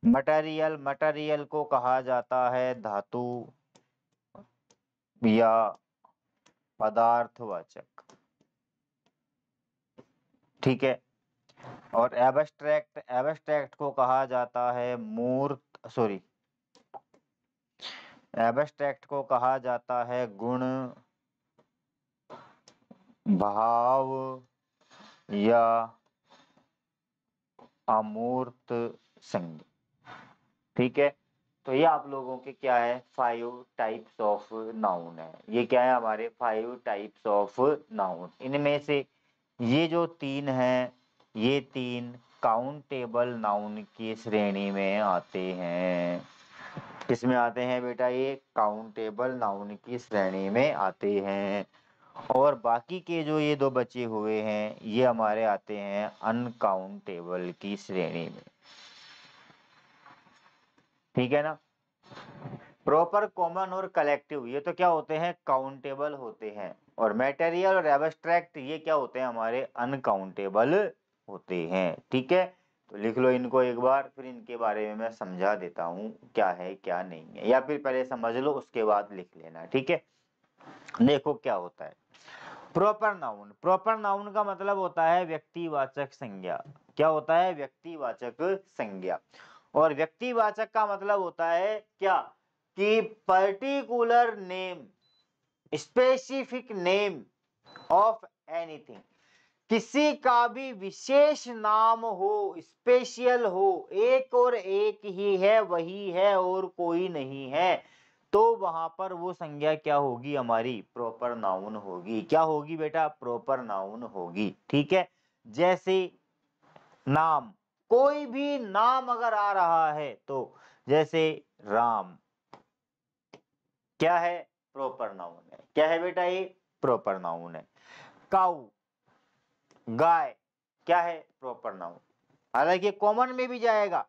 मटेरियल को कहा जाता है धातु या पदार्थवाचक। ठीक है, और एब्स्ट्रैक्ट को कहा जाता है एब्स्ट्रैक्ट को कहा जाता है गुण, भाव या अमूर्त संज्ञा। ठीक है, तो ये आप लोगों के क्या है? 5 टाइप्स ऑफ नाउन है। ये क्या है? हमारे 5 टाइप्स ऑफ नाउन। इनमें से ये जो 3 हैं, ये 3 काउंटेबल नाउन की श्रेणी में आते हैं। किसमें आते हैं बेटा? ये काउंटेबल नाउन की श्रेणी में आते हैं। और बाकी के जो ये 2 बचे हुए हैं ये हमारे आते हैं अनकाउंटेबल की श्रेणी में। ठीक है ना? प्रॉपर, कॉमन और कलेक्टिव ये तो क्या होते हैं? काउंटेबल होते हैं। और मटेरियल और एब्स्ट्रैक्ट ये क्या होते हैं? हमारे अनकाउंटेबल होते हैं। ठीक है, तो लिख लो इनको एक बार, फिर इनके बारे में मैं समझा देता हूँ क्या है क्या नहीं है, या फिर पहले समझ लो उसके बाद लिख लेना। ठीक है, देखो क्या होता है प्रॉपर नाउन। प्रॉपर नाउन का मतलब होता है व्यक्तिवाचक संज्ञा। क्या होता है? व्यक्तिवाचक संज्ञा। और व्यक्तिवाचक का मतलब होता है क्या कि particular name, specific name of anything, किसी का भी विशेष नाम हो, स्पेशल हो, एक और एक ही है, वही है और कोई नहीं है, तो वहां पर वो संज्ञा क्या होगी हमारी, प्रॉपर नाउन होगी। क्या होगी बेटा, प्रॉपर नाउन होगी। ठीक है, जैसे नाम, कोई भी नाम अगर आ रहा है तो जैसे राम, क्या है, प्रॉपर नाउन है। क्या है बेटा, ये प्रॉपर नाउन है। काऊ, गाय, क्या है, प्रॉपर नाउन। हालांकि कॉमन में भी जाएगा,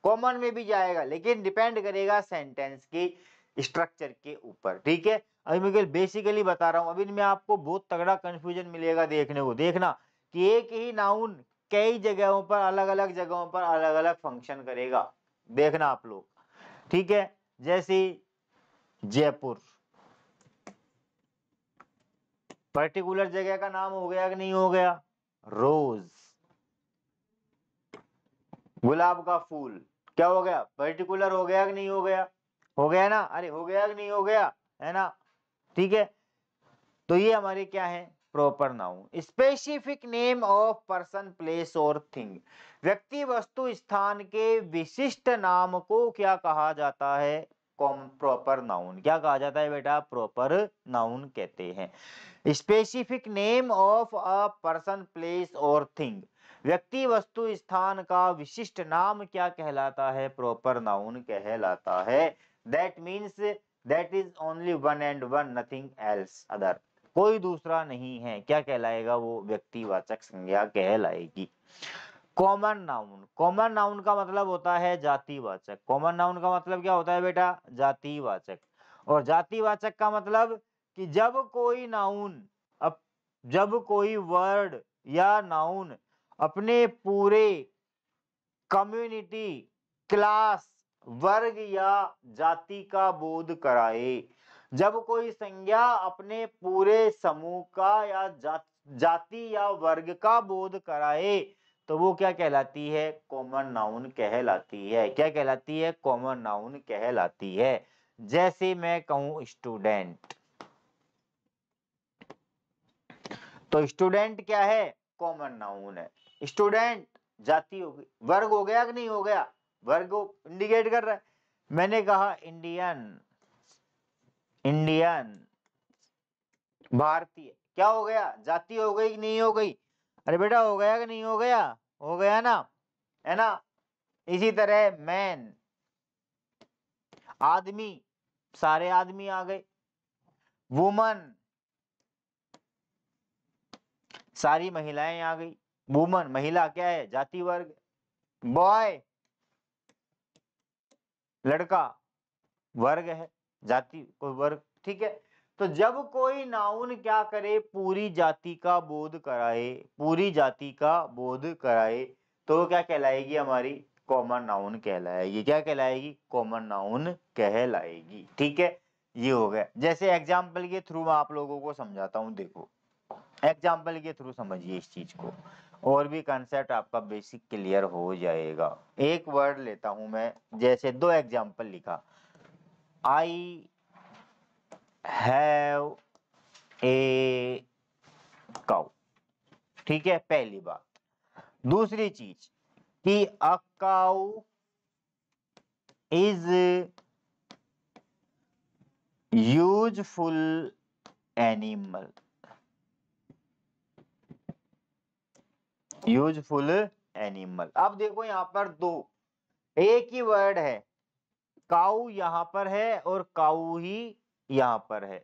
कॉमन में भी जाएगा, लेकिन डिपेंड करेगा सेंटेंस की स्ट्रक्चर के ऊपर। ठीक है, अभी मैं बेसिकली बता रहा हूं, अभी में आपको बहुत तगड़ा कंफ्यूजन मिलेगा देखने को। देखना कि एक ही नाउन कई जगहों पर, अलग अलग जगहों पर अलग अलग फंक्शन करेगा, देखना आप लोग। ठीक है, जैसे जयपुर, पर्टिकुलर जगह का नाम हो गया कि नहीं हो गया। रोज, गुलाब का फूल, क्या हो गया, पर्टिकुलर हो गया कि नहीं हो गया, हो गया ना, अरे हो गया कि नहीं हो गया, है ना। ठीक है, तो ये हमारे क्या है, proper noun. Specific name of person, place और थिंग, व्यक्ति, वस्तु, स्थान के विशिष्ट नाम को क्या कहा जाता है, प्रॉपर नाउन। क्या कहा जाता है बेटा, प्रॉपर नाउन कहते हैं। Specific name of a person, place और थिंग, व्यक्ति, वस्तु, स्थान का विशिष्ट नाम क्या कहलाता है, प्रॉपर नाउन कहलाता है। That means that is only one and one, nothing else, other, कोई दूसरा नहीं है, क्या कहलाएगा वो, व्यक्तिवाचक संज्ञा कहलाएगी। कॉमन नाउन, कॉमन नाउन का मतलब होता है जातिवाचक। कॉमन नाउन का मतलब क्या होता है बेटा, जातिवाचक। और जातिवाचक का मतलब कि जब कोई नाउन, अब जब कोई वर्ड या नाउन अपने पूरे कम्युनिटी, क्लास, वर्ग या जाति का बोध कराए, जब कोई संज्ञा अपने पूरे समूह का या जाति या वर्ग का बोध कराए, तो वो क्या कहलाती है, कॉमन नाउन कहलाती है। क्या कहलाती है, कॉमन नाउन कहलाती है। जैसे मैं कहूं स्टूडेंट, तो स्टूडेंट क्या है, कॉमन नाउन है। स्टूडेंट जाति हो गई, वर्ग हो गया कि नहीं हो गया, वर्ग को इंडिकेट कर रहा है। मैंने कहा इंडियन, इंडियन, भारतीय, क्या हो गया, जाति हो गई कि नहीं हो गई, अरे बेटा हो गया कि नहीं हो गया, हो गया ना, है ना। इसी तरह मैन, आदमी, सारे आदमी आ गए। वुमन, सारी महिलाएं आ गई। वुमन, महिला क्या है, जाति वर्ग। बॉय, लड़का, वर्ग है, जाति कोई वर्ग। ठीक है, तो जब कोई नाउन क्या करे, पूरी जाति का बोध कराए, पूरी जाति का बोध कराए, तो क्या कहलाएगी हमारी, कॉमन नाउन कहलाएगी। क्या कहलाएगी, कॉमन नाउन कहलाएगी। ठीक है, ये हो गया। जैसे एग्जाम्पल के थ्रू मैं आप लोगों को समझाता हूँ, देखो एग्जाम्पल के थ्रू समझिए इस चीज को, और भी कंसेप्ट आपका बेसिक क्लियर हो जाएगा। एक वर्ड लेता हूं मैं, जैसे दो एग्जाम्पल लिखा, आई हैव ए काउ। ठीक है, पहली बात। दूसरी चीज कि अ cow is useful animal, useful animal. अब देखो यहां पर दो, एक ही वर्ड है, काऊ यहां पर है और काऊ ही यहां पर है।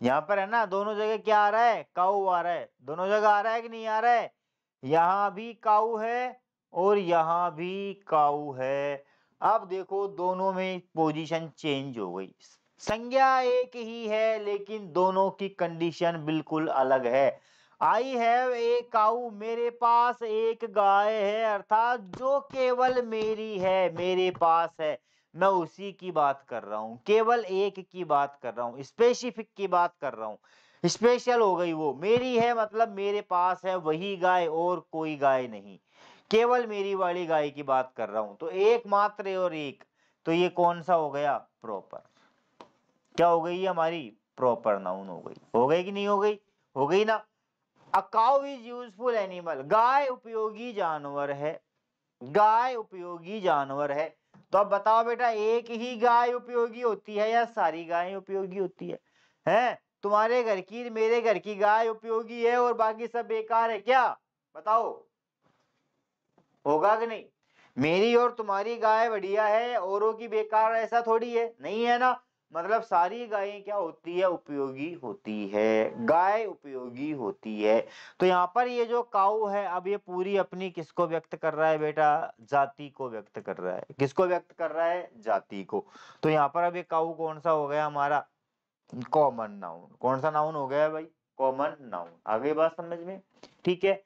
यहां पर है ना, दोनों जगह क्या आ रहा है, काऊ आ रहा है, दोनों जगह आ रहा है कि नहीं आ रहा है, यहां भी काऊ है और यहां भी काऊ है। अब देखो दोनों में पोजीशन चेंज हो गई, संज्ञा एक ही है लेकिन दोनों की कंडीशन बिल्कुल अलग है। आई हैव ए काऊ, मेरे पास एक गाय है, अर्थात जो केवल मेरी है, मेरे पास है, मैं उसी की बात कर रहा हूं, केवल एक की बात कर रहा हूं, स्पेसिफिक की बात कर रहा हूं। स्पेशल हो गई वो, मेरी है मतलब मेरे पास है वही गाय और कोई गाय नहीं। केवल मेरी वाली गाय की बात कर रहा हूं, तो एकमात्र और एक, तो ये कौन सा हो गया? प्रॉपर। क्या हो गई? हमारी प्रॉपर नाउन हो गई कि नहीं हो गई? हो गई ना। A cow is useful animal, गाय उपयोगी जानवर है, गाय उपयोगी जानवर है। तो अब बताओ बेटा, एक ही गाय उपयोगी होती है या सारी गायें उपयोगी होती है? हैं? तुम्हारे घर की मेरे घर की गाय उपयोगी है और बाकी सब बेकार है क्या? बताओ, होगा कि नहीं? मेरी और तुम्हारी गाय बढ़िया है, औरों की बेकार, ऐसा थोड़ी है, नहीं है ना। मतलब सारी गायें क्या होती है? उपयोगी होती है, गाय उपयोगी होती है। तो यहाँ पर ये जो काऊ है, अब ये पूरी अपनी किसको व्यक्त कर रहा है बेटा? जाति को व्यक्त कर रहा है। किसको व्यक्त कर रहा है? जाति को। तो यहाँ पर अब ये काऊ कौन सा हो गया हमारा? Common noun. कौन सा नाउन हो गया भाई? Common noun. आ गई बात समझ में? ठीक है।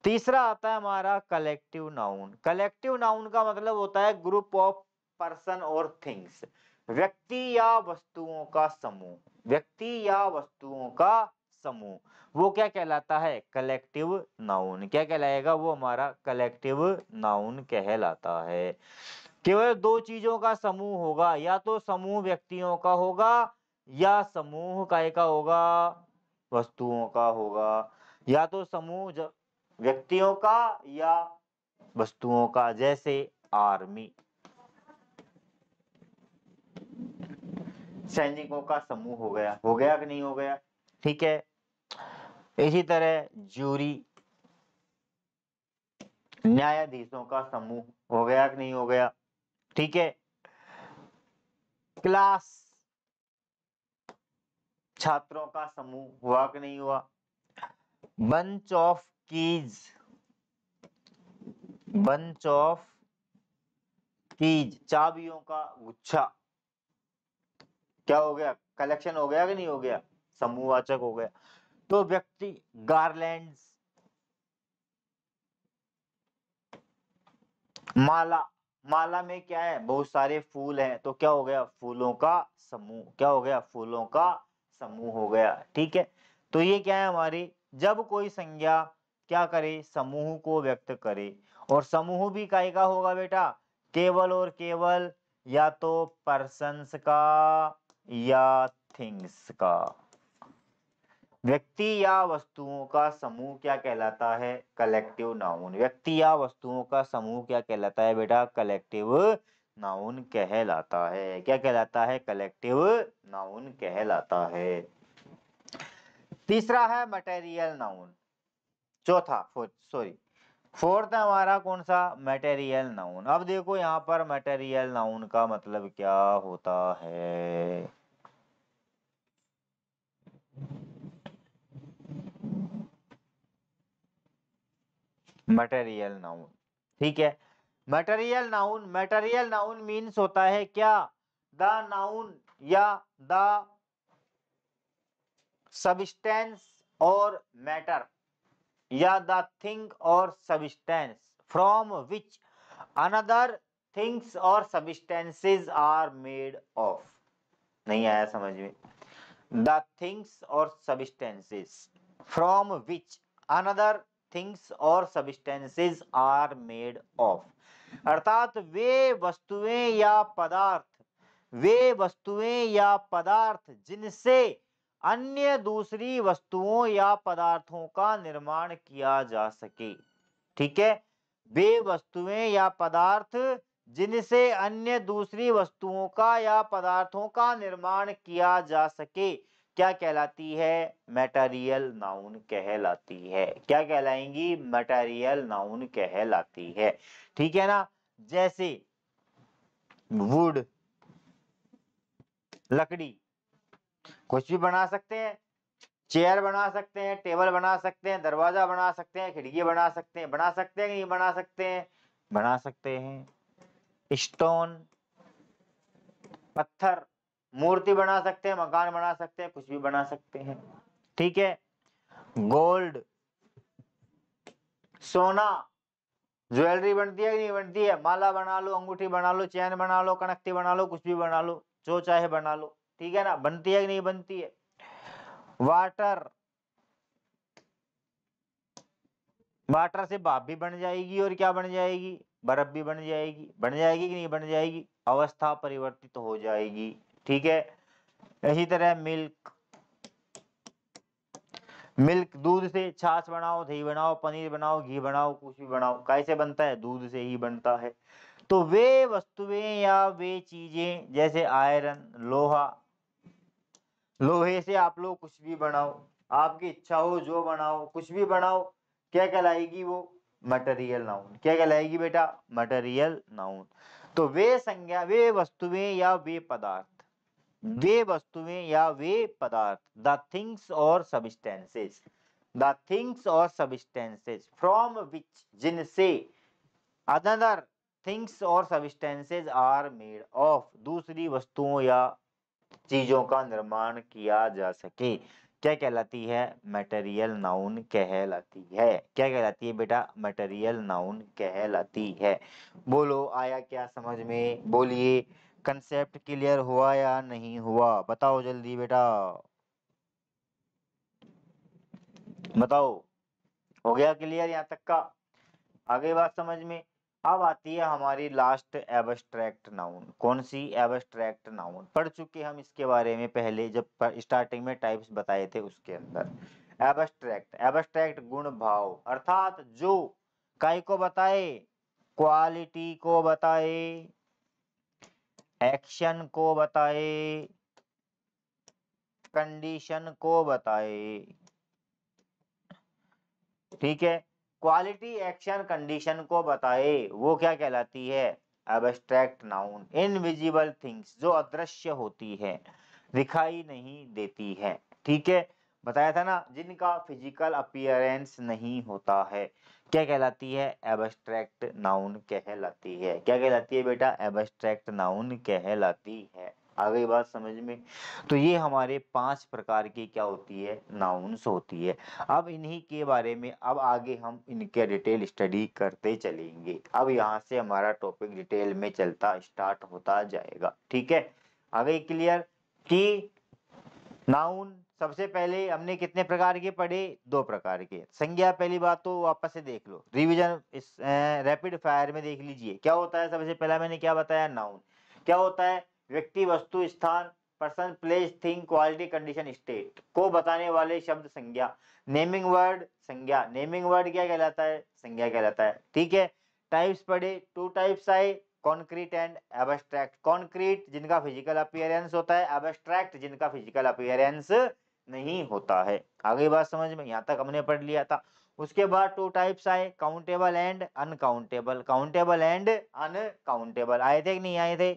तीसरा आता है हमारा कलेक्टिव नाउन। कलेक्टिव नाउन का मतलब होता है ग्रुप ऑफ पर्सन और थिंग्स, व्यक्ति या वस्तुओं का समूह। व्यक्ति या वस्तुओं का समूह, वो क्या कहलाता है? Collective noun. क्या कहलाएगा? वो हमारा कलेक्टिव नाउन कहलाता है। केवल दो चीजों का समूह होगा, या तो समूह व्यक्तियों का होगा या समूह काय का होगा? वस्तुओं का होगा। या तो समूह व्यक्तियों का या वस्तुओं का, जैसे आर्मी, सैनिकों का समूह हो गया कि नहीं हो गया? ठीक है। इसी तरह जूरी, न्यायाधीशों का समूह, हो गया कि नहीं हो गया? ठीक है। क्लास, छात्रों का समूह, हुआ कि नहीं हुआ? Bunch of keys, bunch of keys, चाबियों का गुच्छा, क्या हो गया? कलेक्शन हो गया कि नहीं हो गया? समूहवाचक हो गया। तो व्यक्ति, गार्लैंड्स, माला, माला में क्या है? बहुत सारे फूल हैं, तो क्या हो गया? फूलों का समूह। क्या हो गया? फूलों का समूह हो गया। ठीक है। तो ये क्या है हमारी? जब कोई संज्ञा क्या करे? समूह को व्यक्त करे। और समूह भी काय का होगा बेटा? केवल और केवल या तो पर्सन्स का या थिंग्स का। व्यक्ति या वस्तुओं का समूह क्या कहलाता है? Collective noun. व्यक्ति या वस्तुओं का समूह क्या कहलाता है बेटा? कलेक्टिव नाउन कहलाता है। क्या कहलाता है? कलेक्टिव नाउन कहलाता है। तीसरा है मटेरियल नाउन। चौथा, फोर्थ है हमारा कौन सा? Material noun. अब देखो यहाँ पर मटेरियल नाउन का मतलब क्या होता है? मटेरियल नाउन, ठीक है। मटेरियल नाउन मीन्स होता है क्या? द नाउन या द सब्सटेंस और मैटर, या द थिंग और substance from which another things और सब्सटेंसेस आर मेड ऑफ। नहीं आया समझ में? द थिंग्स और substances from which another things और सब्सटेंसेस आर मेड ऑफ, अर्थात वे वस्तुएं या पदार्थ जिनसे अन्य दूसरी वस्तुओं या पदार्थों का निर्माण किया जा सके। ठीक है। वे वस्तुएं या पदार्थ जिनसे अन्य दूसरी वस्तुओं का या पदार्थों का निर्माण किया जा सके क्या कहलाती है? मटेरियल नाउन कहलाती है। क्या कहलाएंगी? मटेरियल नाउन कहलाती है। ठीक है ना। जैसे वुड, लकड़ी, कुछ भी बना सकते हैं। चेयर बना सकते हैं, टेबल बना सकते हैं, दरवाजा बना सकते हैं, खिड़की बना सकते हैं। बना सकते हैं कि नहीं बना सकते हैं? बना सकते हैं। स्टोन, पत्थर, मूर्ति बना सकते हैं, मकान बना सकते हैं, कुछ भी बना सकते हैं। ठीक है। गोल्ड, सोना, ज्वेलरी बनती है कि नहीं बनती है? माला बना लो, अंगूठी बना लो, चैन बना लो, कनकटी बना लो, कुछ भी बना लो, जो चाहे बना लो। ठीक है ना। बनती है कि नहीं बनती है? वाटर, वाटर से भाप भी बन जाएगी और क्या बन जाएगी, बर्फ भी बन जाएगी। बन जाएगी कि नहीं बन जाएगी, अवस्था परिवर्तित हो जाएगी। ठीक है, इसी तरह मिल्क, मिल्क दूध से छाछ बनाओ, दही बनाओ, पनीर बनाओ, घी बनाओ, कुछ भी बनाओ, कैसे बनता है, दूध से ही बनता है। तो वे वस्तुएं या वे चीजें जैसे आयरन, लोहा, लोहे से आप लोग कुछ भी बनाओ, आपकी इच्छा हो जो बनाओ, कुछ भी बनाओ, क्या कहलाएगी वो, मटेरियल नाउन। क्या कहलाएगी बेटा, मटेरियल नाउन। तो वे संज्ञा, वे वस्तुएं या वे पदार्थ, वे वस्तुएं या वे पदार्थ, द थिंग्स और सब्सटेंसेस, द थिंग्स और सब्सटेंसेस फ्रॉम विच, जिनसे, अदर थिंग्स और सब्सटेंसेस आर मेड ऑफ, दूसरी वस्तुओं या चीजों का निर्माण किया जा सके, क्या कहलाती है, मटेरियल नाउन कहलाती है। क्या कहलाती है बेटा, मटेरियल नाउन कहलाती है। बोलो आया क्या समझ में, बोलिए, कंसेप्ट क्लियर हुआ या नहीं हुआ, बताओ जल्दी बेटा, बताओ, हो गया क्लियर यहाँ तक का, आगे बात समझ में। अब आती है हमारी लास्ट एब्स्ट्रैक्ट नाउन। कौन सी, एब्स्ट्रैक्ट नाउन। पढ़ चुके हम इसके बारे में पहले, जब स्टार्टिंग में टाइप्स बताए थे उसके अंदर। एब्स्ट्रैक्ट, एब्स्ट्रैक्ट गुण भाव, अर्थात जो काय को बताए, क्वालिटी को बताए, एक्शन को बताए, कंडीशन को बताए। ठीक है, क्वालिटी, एक्शन, कंडीशन को बताए, वो क्या कहलाती है, एब्स्ट्रैक्ट नाउन। इनविजिबल थिंग्स, जो अदृश्य होती है, दिखाई नहीं देती है। ठीक है, बताया था ना, जिनका फिजिकल अपीयरेंस नहीं होता है, क्या कहलाती है, एब्स्ट्रैक्ट नाउन कहलाती है। क्या कहलाती है बेटा, एब्स्ट्रैक्ट नाउन कहलाती है। आ गई बात समझ में। तो ये हमारे 5 प्रकार की क्या होती है, नाउन्स होती है। अब इन्हीं के बारे में अब आगे हम इनके डिटेल स्टडी करते चलेंगे। अब यहाँ से हमारा टॉपिक डिटेल में चलता स्टार्ट होता जाएगा। ठीक है, आ गई क्लियर कि नाउन सबसे पहले हमने कितने प्रकार के पढ़े, 2 प्रकार के। संज्ञा पहली बात तो वापस से देख लो, रिवीजन इस रैपिड फायर में देख लीजिए। क्या होता है, सबसे पहला मैंने क्या बताया, नाउन क्या होता है, व्यक्ति, वस्तु, स्थान, person, place, thing, quality, condition, state को बताने वाले शब्द संज्ञा। नेमिंग वर्ड संज्ञा, नेमिंग वर्ड क्या कहलाता है, संज्ञा कहलाता है। ठीक है, टाइप्स पढ़े, 2 टाइप्स आए, कॉन्क्रीट एंड एब्स्ट्रैक्ट। कॉन्क्रीट जिनका फिजिकल अपीयरेंस होता है, एब्स्ट्रैक्ट जिनका फिजिकल अपीयरेंस नहीं होता है। आगे बात समझ में, यहाँ तक हमने पढ़ लिया था। उसके बाद 2 टाइप्स आए, countable and uncountable. Countable and uncountable आए थे कि नहीं आए थे,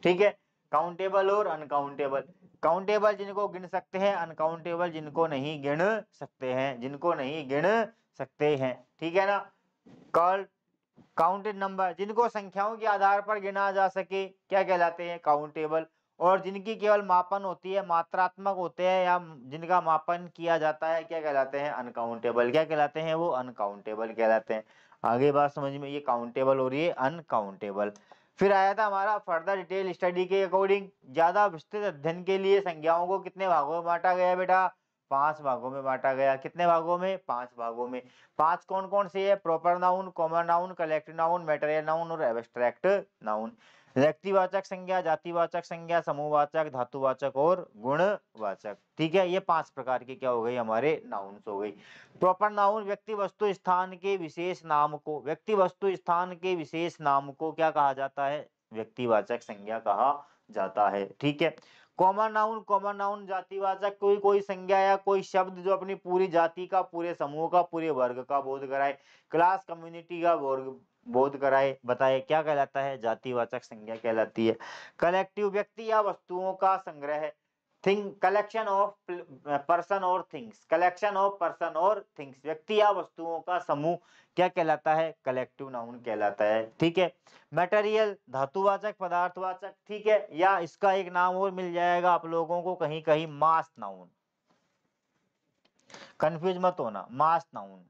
ठीक है, काउंटेबल और अनकाउंटेबल। काउंटेबल जिनको गिन सकते हैं, अनकाउंटेबल जिनको नहीं गिन सकते हैं, जिनको नहीं गिन सकते हैं। ठीक है ना, कॉल्ड काउंटेड नंबर, जिनको संख्याओं के आधार पर गिना जा सके, क्या कहलाते हैं, काउंटेबल। और जिनकी केवल मापन होती है, मात्रात्मक होते हैं या जिनका मापन किया जाता है, क्या कहलाते हैं, अनकाउंटेबल। क्या कहलाते हैं वो, अनकाउंटेबल कहलाते हैं। आगे बात समझ में, ये काउंटेबल और ये अनकाउंटेबल। फिर आया था हमारा फर्दर डिटेल स्टडी के अकॉर्डिंग, ज्यादा विस्तृत अध्ययन के लिए संज्ञाओं को कितने भागों में बांटा गया बेटा, 5 भागों में बांटा गया। कितने भागों में, 5 भागों में। 5 कौन कौन से है, proper noun, common noun, collective noun, material noun और एब्स्ट्रैक्ट नाउन। व्यक्तिवाचक संज्ञा, जातिवाचक संज्ञा, समूहवाचक, धातुवाचक और गुणवाचक। ठीक है, ये 5 प्रकार के क्या हो गई, हमारे नाउन्स हो गई। प्रॉपर नाउन, व्यक्ति वस्तु स्थान के विशेष नाम को, व्यक्ति वस्तु स्थान के विशेष नाम को क्या कहा जाता है, व्यक्तिवाचक संज्ञा कहा जाता है। ठीक है, कॉमन नाउन, कॉमन नाउन जातिवाचक, कोई संज्ञा या कोई शब्द जो अपनी पूरी जाति का, पूरे समूह का, पूरे वर्ग का बोध कराए, क्लास कम्युनिटी का बोध कराए, बताए, क्या कहलाता है, जातिवाचक संज्ञा कहलाती है। कलेक्टिव, व्यक्ति या वस्तुओं का संग्रह, थिंग, कलेक्शन ऑफ पर्सन और थिंग्स, कलेक्शन ऑफ पर्सन और थिंग्स, व्यक्ति या वस्तुओं का समूह, क्या कहलाता है, कलेक्टिव नाउन कहलाता है। ठीक है, मटेरियल, धातुवाचक, पदार्थवाचक। ठीक है, या इसका एक नाम और मिल जाएगा आप लोगों को कहीं कहीं, मास नाउन। कंफ्यूज मत होना, मास नाउन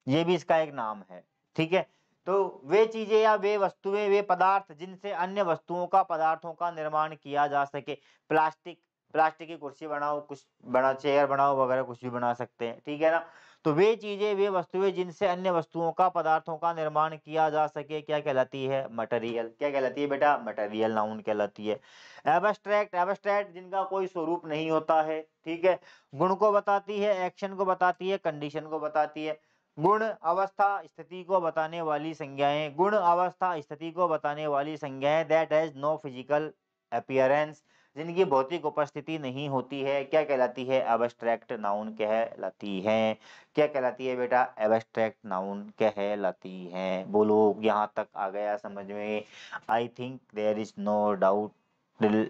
ये भी इसका एक नाम है। ठीक है, तो वे चीजें या वे वस्तुएं, वे पदार्थ जिनसे अन्य वस्तुओं का, पदार्थों का निर्माण किया जा सके। प्लास्टिक, प्लास्टिक की कुर्सी बनाओ, कुछ बना चेयर बनाओ वगैरह, कुछ भी बना सकते हैं, ठीक है ना। तो वे चीजें, वे वस्तुएं जिनसे अन्य वस्तुओं का, पदार्थों का निर्माण किया जा सके, क्या कहलाती है? मटेरियल। क्या कहलाती है बेटा? मटेरियल नाउन कहलाती है। एब्स्ट्रैक्ट, एब्स्ट्रैक्ट जिनका कोई स्वरूप नहीं होता है, ठीक है। गुण को बताती है, एक्शन को बताती है, कंडीशन को बताती है। गुण अवस्था स्थिति को बताने वाली संज्ञाएं, गुण अवस्था स्थिति को बताने वाली संज्ञाएं that has no physical appearance, जिनकी भौतिक उपस्थिति नहीं होती है, क्या कहलाती है? एब्स्ट्रैक्ट नाउन कहलाती है। क्या कहलाती है बेटा? एब्स्ट्रैक्ट नाउन कहलाती है। बोलो, यहाँ तक आ गया समझ में? I think there is no doubt till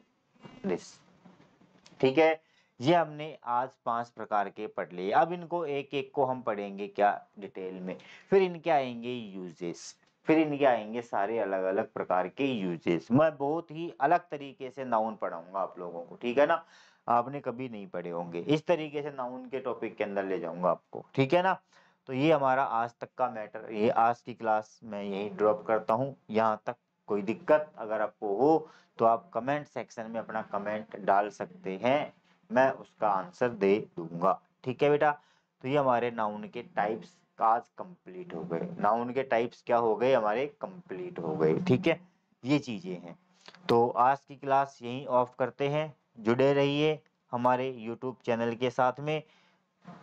this, ठीक है। ये हमने आज 5 प्रकार के पढ़ लिए। अब इनको एक एक को हम पढ़ेंगे क्या डिटेल में, फिर इनके आएंगे यूजेस, फिर इनके आएंगे सारे अलग अलग प्रकार के यूजेस। मैं बहुत ही अलग तरीके से नाउन पढ़ाऊंगा आप लोगों को, ठीक है ना। आपने कभी नहीं पढ़े होंगे इस तरीके से नाउन के टॉपिक के अंदर ले जाऊंगा आपको, ठीक है ना। तो ये हमारा आज तक का मैटर, ये आज की क्लास मैं यही ड्रॉप करता हूँ। यहाँ तक कोई दिक्कत अगर आपको हो तो आप कमेंट सेक्शन में अपना कमेंट डाल सकते हैं, मैं उसका आंसर दे दूंगा, ठीक है बेटा। तो ये हमारे नाउन के टाइप्स आज कंप्लीट हो गए। नाउन के टाइप्स क्या हो गए? हमारे कंप्लीट हो गए, ठीक है। ये चीजें हैं। तो आज की क्लास यहीं ऑफ करते हैं। जुड़े रहिए हमारे YouTube चैनल के साथ में,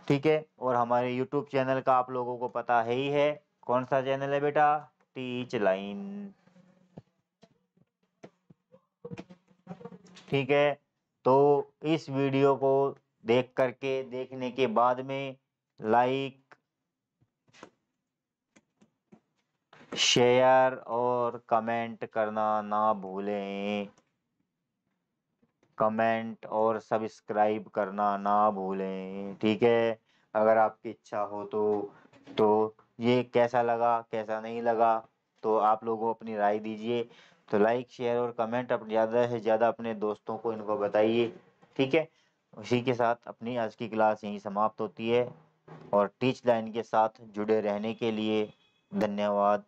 ठीक है। और हमारे YouTube चैनल का आप लोगों को पता है ही है, कौन सा चैनल है बेटा? टीच लाइन, ठीक है। तो इस वीडियो को देख करके, देखने के बाद में लाइक, शेयर और कमेंट करना ना भूलें, कमेंट और सब्सक्राइब करना ना भूलें, ठीक है। अगर आपकी इच्छा हो तो ये कैसा लगा, कैसा नहीं लगा, तो आप लोगों अपनी राय दीजिए। तो लाइक, शेयर और कमेंट अपने ज़्यादा से ज़्यादा अपने दोस्तों को इनको बताइए, ठीक है। उसी के साथ अपनी आज की क्लास यहीं समाप्त होती है। और टीच लाइन के साथ जुड़े रहने के लिए धन्यवाद।